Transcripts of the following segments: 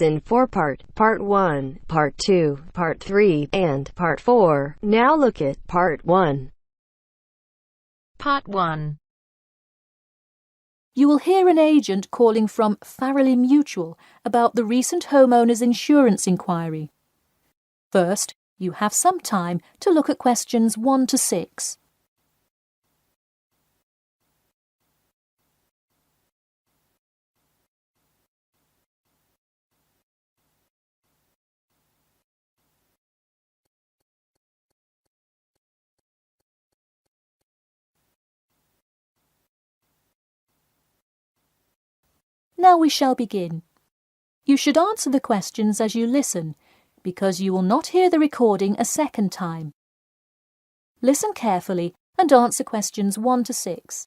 in 4-part, Part 1, Part 2, Part 3, and Part 4. Now look at Part 1. Part 1. You will hear an agent calling from Farrelly Mutual about the recent homeowner's insurance inquiry. First, you have some time to look at questions 1 to 6. Now we shall begin. You should answer the questions as you listen, because you will not hear the recording a second time. Listen carefully and answer questions 1 to 6.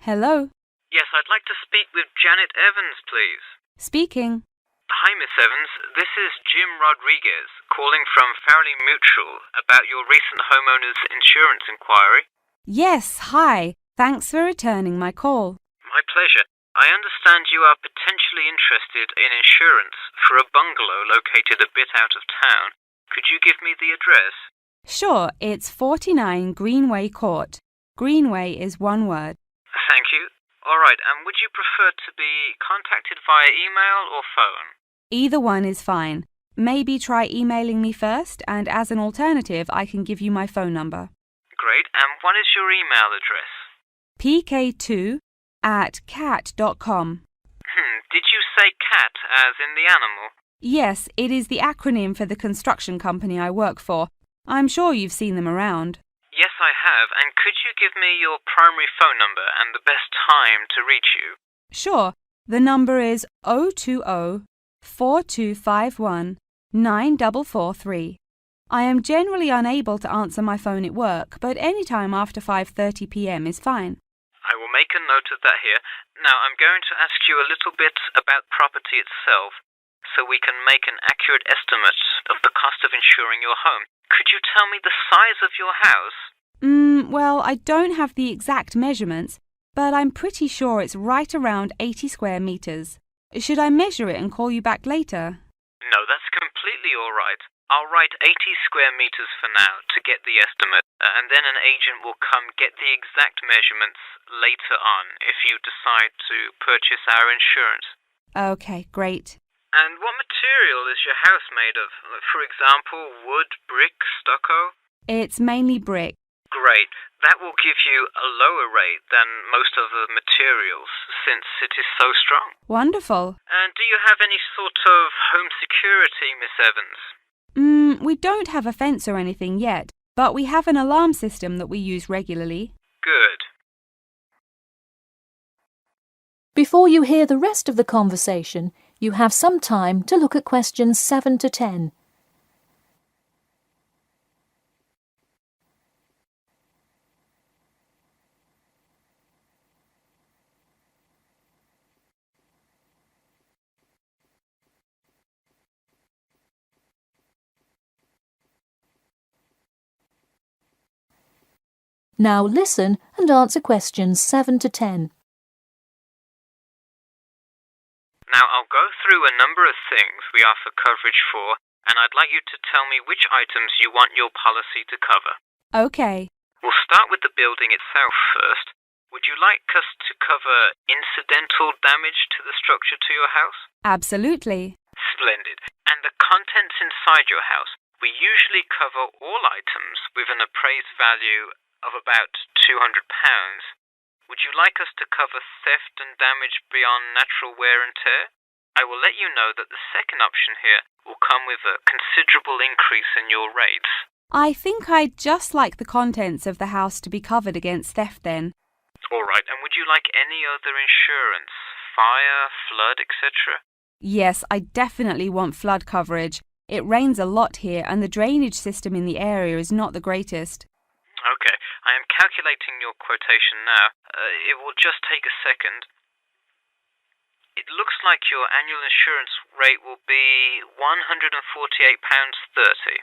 Hello. Yes, I'd like to speak with Janet Evans, please. Speaking. Hi, Miss Evans. This is Jim Rodriguez, calling from Farrelly Mutual about your recent homeowner's insurance inquiry. Yes, hi. Thanks for returning my call. My pleasure. I understand you are potentially interested in insurance for a bungalow located a bit out of town. Could you give me the address? Sure, it's 49 Greenway Court. Greenway is one word. Thank you. All right, and would you prefer to be contacted via email or phone? Either one is fine. Maybe try emailing me first, and as an alternative, I can give you my phone number. Great, and what is your email address? pk2@cat.com. Did you say cat as in the animal? Yes, it is the acronym for the construction company I work for. I'm sure you've seen them around. Yes, I have, and could you give me your primary phone number and the best time to reach you? Sure, the number is 020-4251-9443. I am generally unable to answer my phone at work, but any time after 5:30 p.m. is fine. I will make a note of that here. Now, I'm going to ask you a little bit about property itself, so we can make an accurate estimate of the cost of insuring your home. Could you tell me the size of your house? Well, I don't have the exact measurements, but I'm pretty sure it's right around 80 square meters. Should I measure it and call you back later? No, that's completely all right. I'll write 80 square meters for now to get the estimate, and then an agent will come get the exact measurements later on if you decide to purchase our insurance. Okay, great. And what material is your house made of? For example, wood, brick, stucco? It's mainly brick. Great. That will give you a lower rate than most of the materials, since it is so strong. Wonderful. And do you have any sort of home security, Miss Evans? We don't have a fence or anything yet, but we have an alarm system that we use regularly. Good. Before you hear the rest of the conversation, you have some time to look at questions 7 to 10. Now listen and answer questions 7 to 10. Now, I'll go through a number of things we offer coverage for, and I'd like you to tell me which items you want your policy to cover. Okay. We'll start with the building itself first. Would you like us to cover incidental damage to the structure to your house? Absolutely. Splendid. And the contents inside your house? We usually cover all items with an appraised value of about £200. Would you like us to cover theft and damage beyond natural wear and tear? I will let you know that the second option here will come with a considerable increase in your rates. I think I'd just like the contents of the house to be covered against theft then. All right, and would you like any other insurance? Fire, flood, etc.? Yes, I definitely want flood coverage. It rains a lot here and the drainage system in the area is not the greatest. Okay, I am calculating your quotation now. It will just take a second. It looks like your annual insurance rate will be £148.30.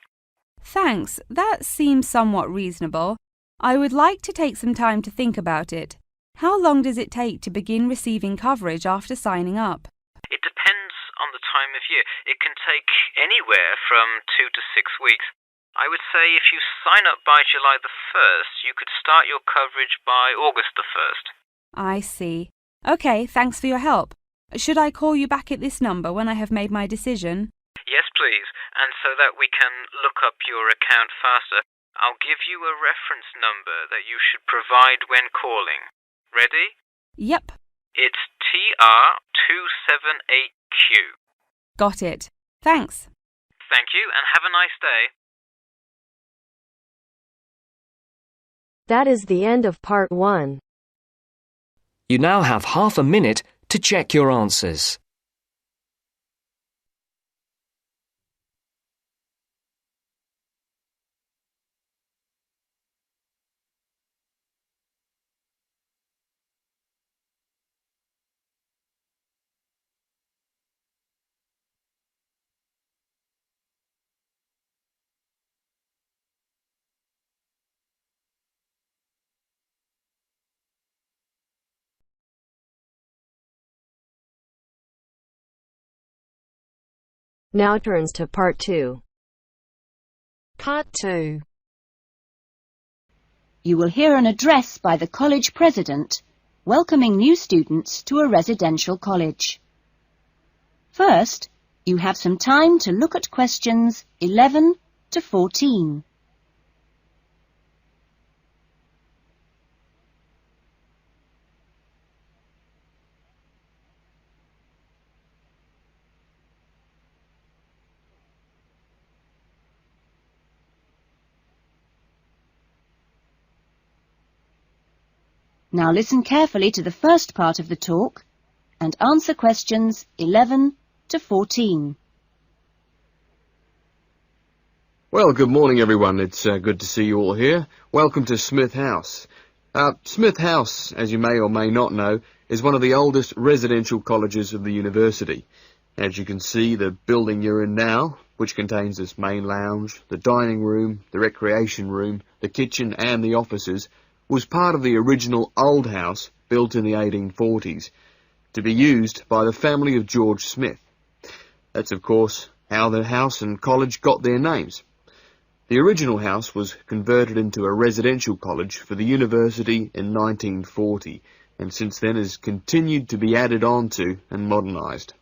Thanks, that seems somewhat reasonable. I would like to take some time to think about it. How long does it take to begin receiving coverage after signing up? It depends on the time of year. It can take anywhere from 2 to 6 weeks. I would say if you sign up by July the 1st, you could start your coverage by August the 1st. I see. Okay, thanks for your help. Should I call you back at this number when I have made my decision? Yes, please. And so that we can look up your account faster, I'll give you a reference number that you should provide when calling. Ready? Yep. It's TR278Q. Got it. Thanks. Thank you, and have a nice day. That is the end of part 1. You now have half a minute to check your answers. Now turns to part 2. Part 2. You will hear an address by the college president welcoming new students to a residential college. First, you have some time to look at questions 11 to 14. Now listen carefully to the first part of the talk and answer questions 11 to 14. Well, good morning everyone. It's good to see you all here. Welcome to Smith House. Smith House, as you may or may not know, is one of the oldest residential colleges of the university. As you can see, the building you're in now, which contains this main lounge, the dining room, the recreation room, the kitchen and the offices, was part of the original old house built in the 1840s to be used by the family of George Smith. That's, of course, how the house and college got their names. The original house was converted into a residential college for the university in 1940 and since then has continued to be added on to and modernised.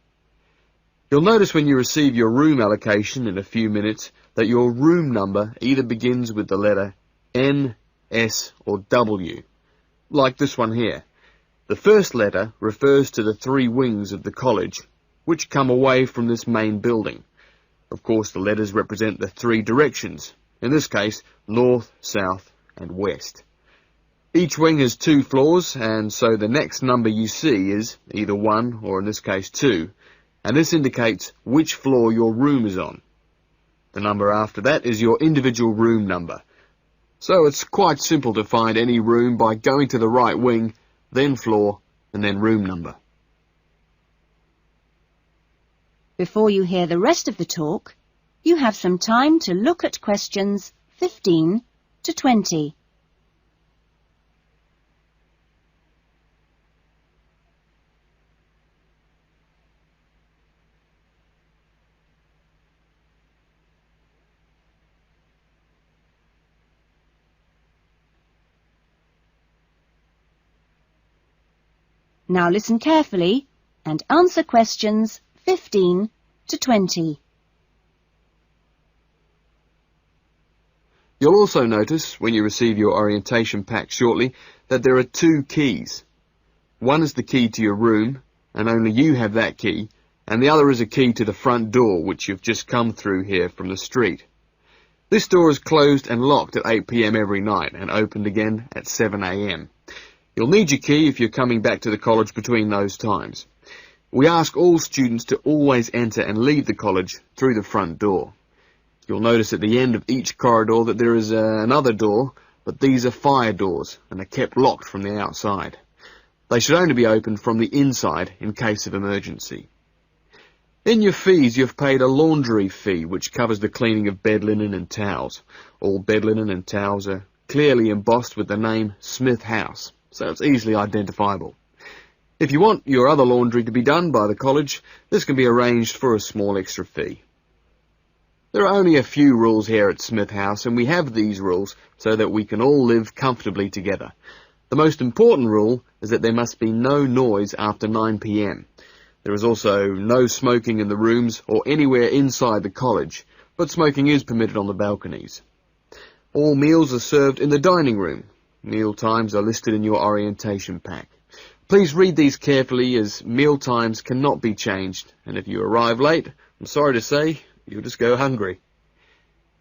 You'll notice when you receive your room allocation in a few minutes that your room number either begins with the letter N, S or W, like this one here. The first letter refers to the 3 wings of the college, which come away from this main building. Of course, the letters represent the 3 directions, in this case, north, south and west. Each wing has 2 floors, and so the next number you see is either 1 or in this case 2, and this indicates which floor your room is on. The number after that is your individual room number. So it's quite simple to find any room by going to the right wing, then floor, and then room number. Before you hear the rest of the talk, you have some time to look at questions 15 to 20. Now listen carefully and answer questions 15 to 20. You'll also notice, when you receive your orientation pack shortly, that there are 2 keys. One is the key to your room, and only you have that key, and the other is a key to the front door, which you've just come through here from the street. This door is closed and locked at 8 p.m. every night, and opened again at 7 a.m. You'll need your key if you're coming back to the college between those times. We ask all students to always enter and leave the college through the front door. You'll notice at the end of each corridor that there is another door, but these are fire doors and are kept locked from the outside. They should only be opened from the inside in case of emergency. In your fees, you've paid a laundry fee, which covers the cleaning of bed linen and towels. All bed linen and towels are clearly embossed with the name Smith House. so it's easily identifiable. If you want your other laundry to be done by the college, this can be arranged for a small extra fee. There are only a few rules here at Smith House, and we have these rules so that we can all live comfortably together. The most important rule is that there must be no noise after 9 p.m. There is also no smoking in the rooms or anywhere inside the college, but smoking is permitted on the balconies. All meals are served in the dining room. Meal times are listed in your orientation pack. Please read these carefully, as meal times cannot be changed, and if you arrive late, I'm sorry to say, you'll just go hungry.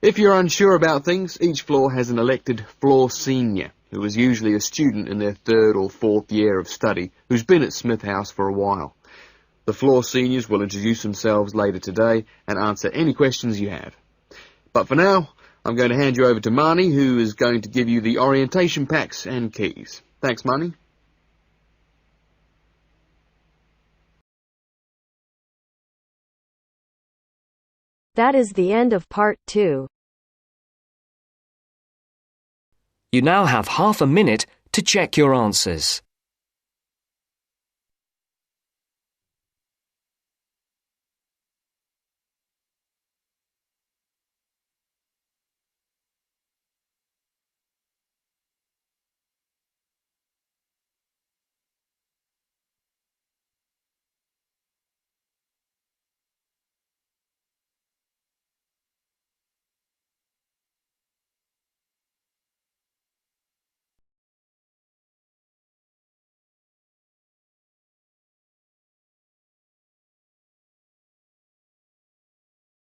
If you're unsure about things, each floor has an elected floor senior, who is usually a student in their 3rd or 4th year of study, who's been at Smith House for a while. The floor seniors will introduce themselves later today and answer any questions you have. But for now, I'm going to hand you over to Marnie, who is going to give you the orientation packs and keys. Thanks, Marnie. That is the end of part 2. You now have half a minute to check your answers.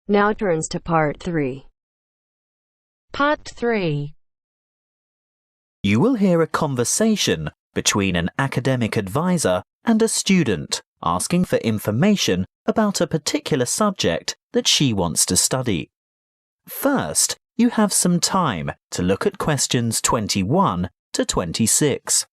Now turns to part 3. Part 3. You will hear a conversation between an academic advisor and a student asking for information about a particular subject that she wants to study. First, you have some time to look at questions 21 to 26.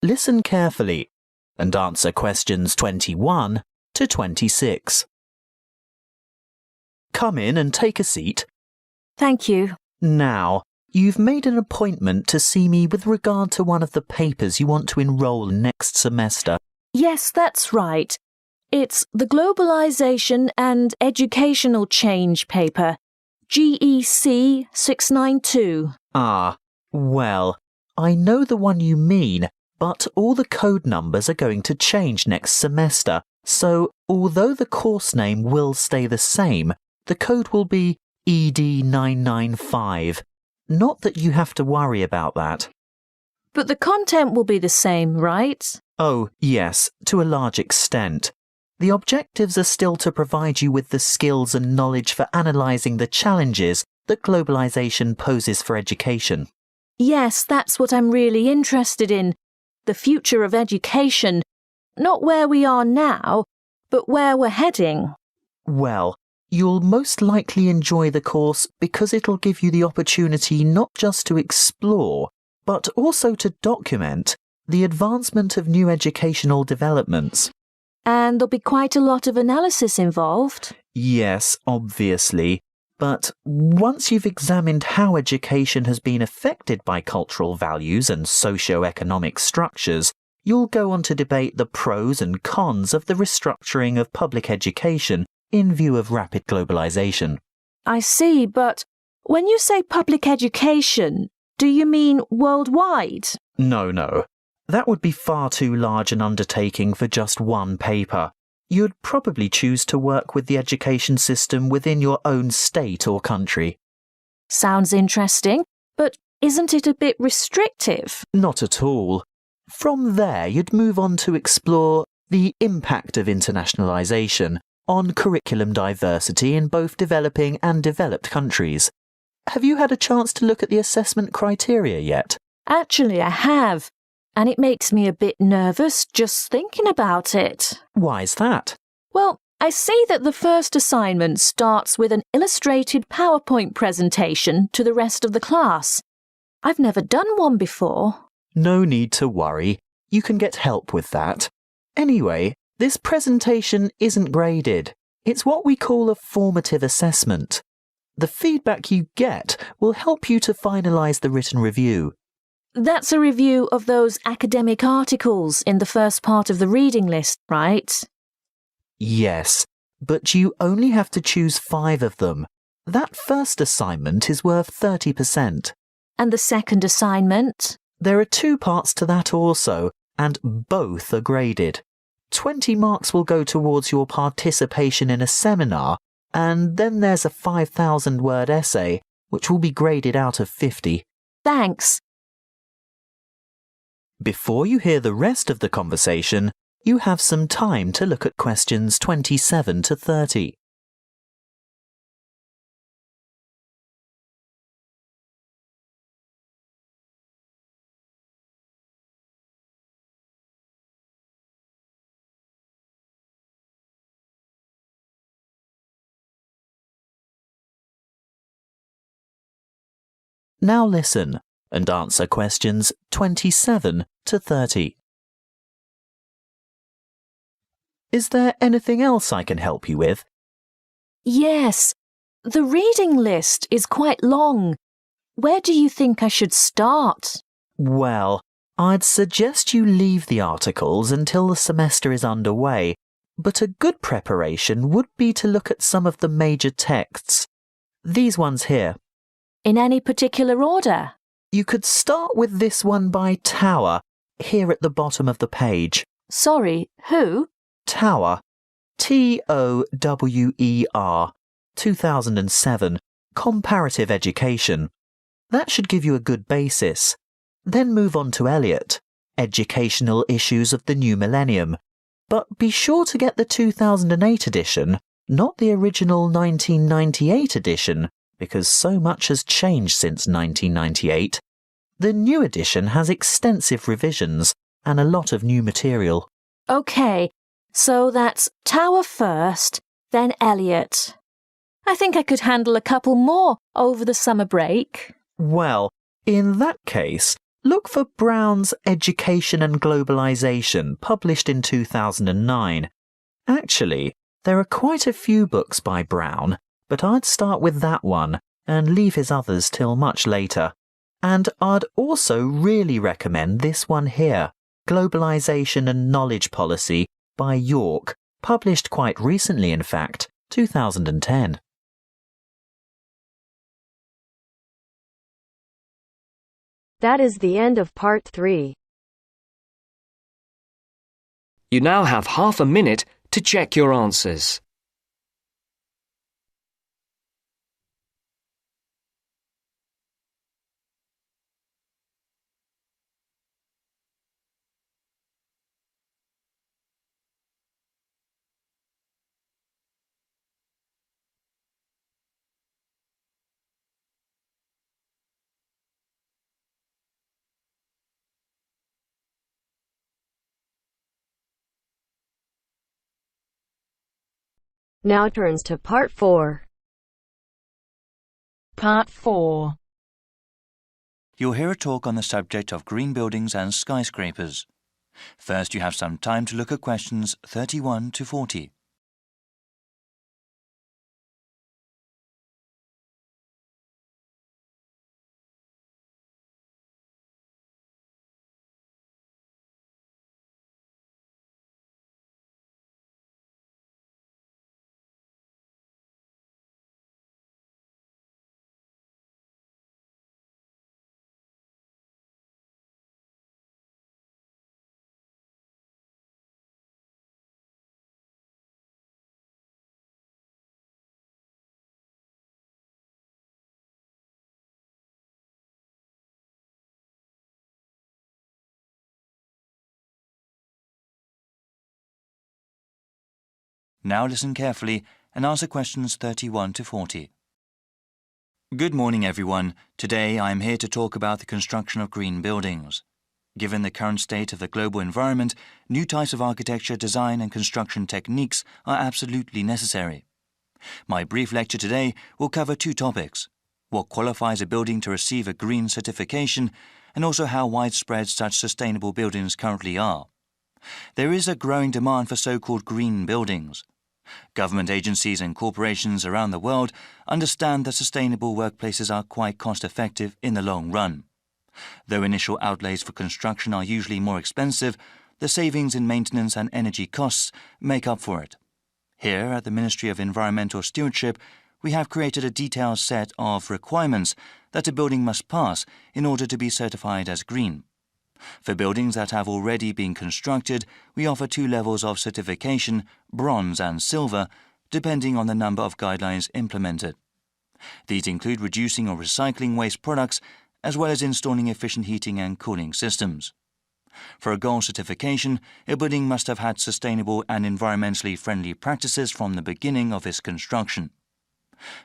Listen carefully and answer questions 21 to 26. Come in and take a seat. Thank you. Now, you've made an appointment to see me with regard to one of the papers you want to enroll in next semester. Yes, that's right. It's the Globalization and Educational Change paper, GEC 692. Ah, well, I know the one you mean, but all the code numbers are going to change next semester, so although the course name will stay the same, the code will be ED995. Not that you have to worry about that. But the content will be the same, right? Oh, yes, to a large extent. The objectives are still to provide you with the skills and knowledge for analysing the challenges that globalisation poses for education. Yes, that's what I'm really interested in. The future of education. Not where we are now, but where we're heading. Well, you'll most likely enjoy the course because it'll give you the opportunity not just to explore, but also to document the advancement of new educational developments. And there'll be quite a lot of analysis involved. Yes, obviously. But once you've examined how education has been affected by cultural values and socio-economic structures, you'll go on to debate the pros and cons of the restructuring of public education in view of rapid globalization. I see, but when you say public education, do you mean worldwide? No. That would be far too large an undertaking for just one paper. You'd probably choose to work with the education system within your own state or country. Sounds interesting, but isn't it a bit restrictive? Not at all. From there, you'd move on to explore the impact of internationalization on curriculum diversity in both developing and developed countries. Have you had a chance to look at the assessment criteria yet? Actually, I have. And it makes me a bit nervous just thinking about it. Why's that? Well, I see that the first assignment starts with an illustrated PowerPoint presentation to the rest of the class. I've never done one before. No need to worry. You can get help with that. Anyway, this presentation isn't graded. It's what we call a formative assessment. The feedback you get will help you to finalise the written review. That's a review of those academic articles in the first part of the reading list, right? Yes, but you only have to choose 5 of them. That first assignment is worth 30%. And the second assignment? There are 2 parts to that also, and both are graded. 20 marks will go towards your participation in a seminar, and then there's a 5,000-word essay, which will be graded out of 50. Thanks. Before you hear the rest of the conversation, you have some time to look at questions 27 to 30. Now listen and answer questions 27 to 30. Is there anything else I can help you with? Yes, the reading list is quite long. Where do you think I should start? Well, I'd suggest you leave the articles until the semester is underway, but a good preparation would be to look at some of the major texts. These ones here. In any particular order? You could start with this one by Tower, here at the bottom of the page. Sorry, who? Tower. Tower, 2007, Comparative Education. That should give you a good basis. Then move on to Eliot, Educational Issues of the New Millennium. But be sure to get the 2008 edition, not the original 1998 edition, because so much has changed since 1998. The new edition has extensive revisions and a lot of new material. OK, so that's Tower first, then Eliot. I think I could handle a couple more over the summer break. Well, in that case, look for Brown's Education and Globalization, published in 2009. Actually, there are quite a few books by Brown, but I'd start with that one and leave his others till much later. And I'd also really recommend this one here, Globalization and Knowledge Policy by York, published quite recently in fact, 2010. That is the end of part 3. You now have half a minute to check your answers. Now turns to part 4. Part 4. You'll hear a talk on the subject of green buildings and skyscrapers. First, you have some time to look at questions 31 to 40. Now listen carefully and answer questions 31 to 40. Good morning, everyone. Today I am here to talk about the construction of green buildings. Given the current state of the global environment, new types of architecture, design and construction techniques are absolutely necessary. My brief lecture today will cover two topics: what qualifies a building to receive a green certification, and also how widespread such sustainable buildings currently are. There is a growing demand for so-called green buildings. Government agencies and corporations around the world understand that sustainable workplaces are quite cost-effective in the long run. Though initial outlays for construction are usually more expensive, the savings in maintenance and energy costs make up for it. Here at the Ministry of Environmental Stewardship, we have created a detailed set of requirements that a building must pass in order to be certified as green. For buildings that have already been constructed, we offer two levels of certification, bronze and silver, depending on the number of guidelines implemented. These include reducing or recycling waste products, as well as installing efficient heating and cooling systems. For a gold certification, a building must have had sustainable and environmentally friendly practices from the beginning of its construction.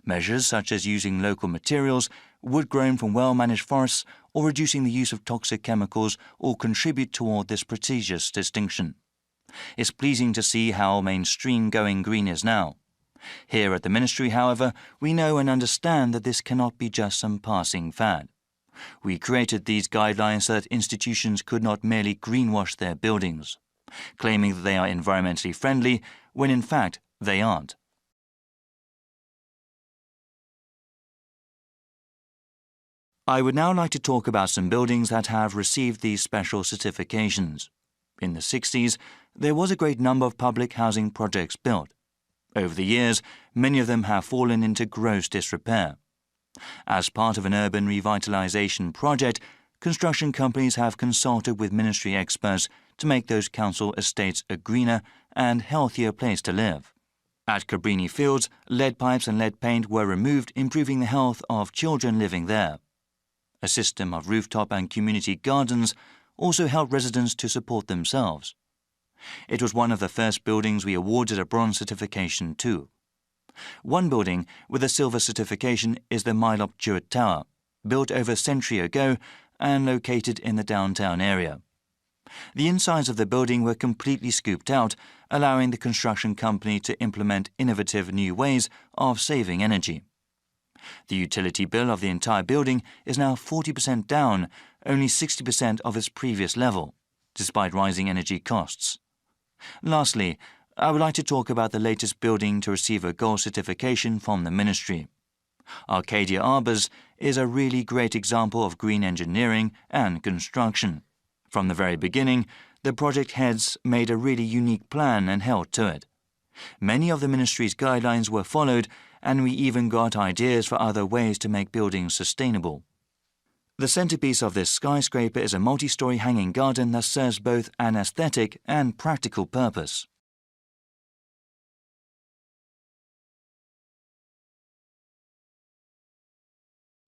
Measures such as using local materials, wood grown from well-managed forests, or reducing the use of toxic chemicals all contribute toward this prestigious distinction. It's pleasing to see how mainstream going green is now. Here at the Ministry, however, we know and understand that this cannot be just some passing fad. We created these guidelines so that institutions could not merely greenwash their buildings, claiming that they are environmentally friendly when in fact they aren't. I would now like to talk about some buildings that have received these special certifications. In the 60s, there was a great number of public housing projects built. Over the years, many of them have fallen into gross disrepair. As part of an urban revitalization project, construction companies have consulted with ministry experts to make those council estates a greener and healthier place to live. At Cabrini Fields, lead pipes and lead paint were removed, improving the health of children living there. A system of rooftop and community gardens also helped residents to support themselves. It was one of the first buildings we awarded a bronze certification to. One building with a silver certification is the Milop Jewett Tower, built over a century ago and located in the downtown area. The insides of the building were completely scooped out, allowing the construction company to implement innovative new ways of saving energy. The utility bill of the entire building is now 40% down, only 60% of its previous level, despite rising energy costs. Lastly, I would like to talk about the latest building to receive a gold certification from the Ministry. Arcadia Arbours is a really great example of green engineering and construction. From the very beginning, the project heads made a really unique plan and held to it. Many of the Ministry's guidelines were followed, and we even got ideas for other ways to make buildings sustainable. The centerpiece of this skyscraper is a multi-story hanging garden that serves both an aesthetic and practical purpose.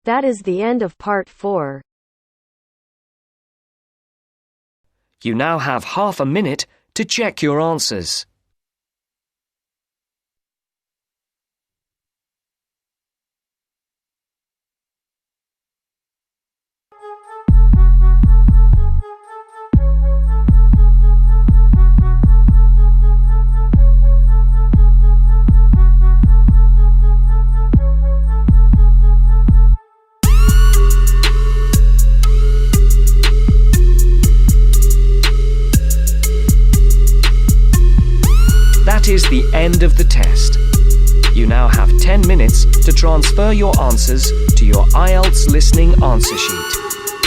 That is the end of part 4. You now have half a minute to check your answers. That is the end of the test. You now have 10 minutes to transfer your answers to your Ielts listening answer sheet.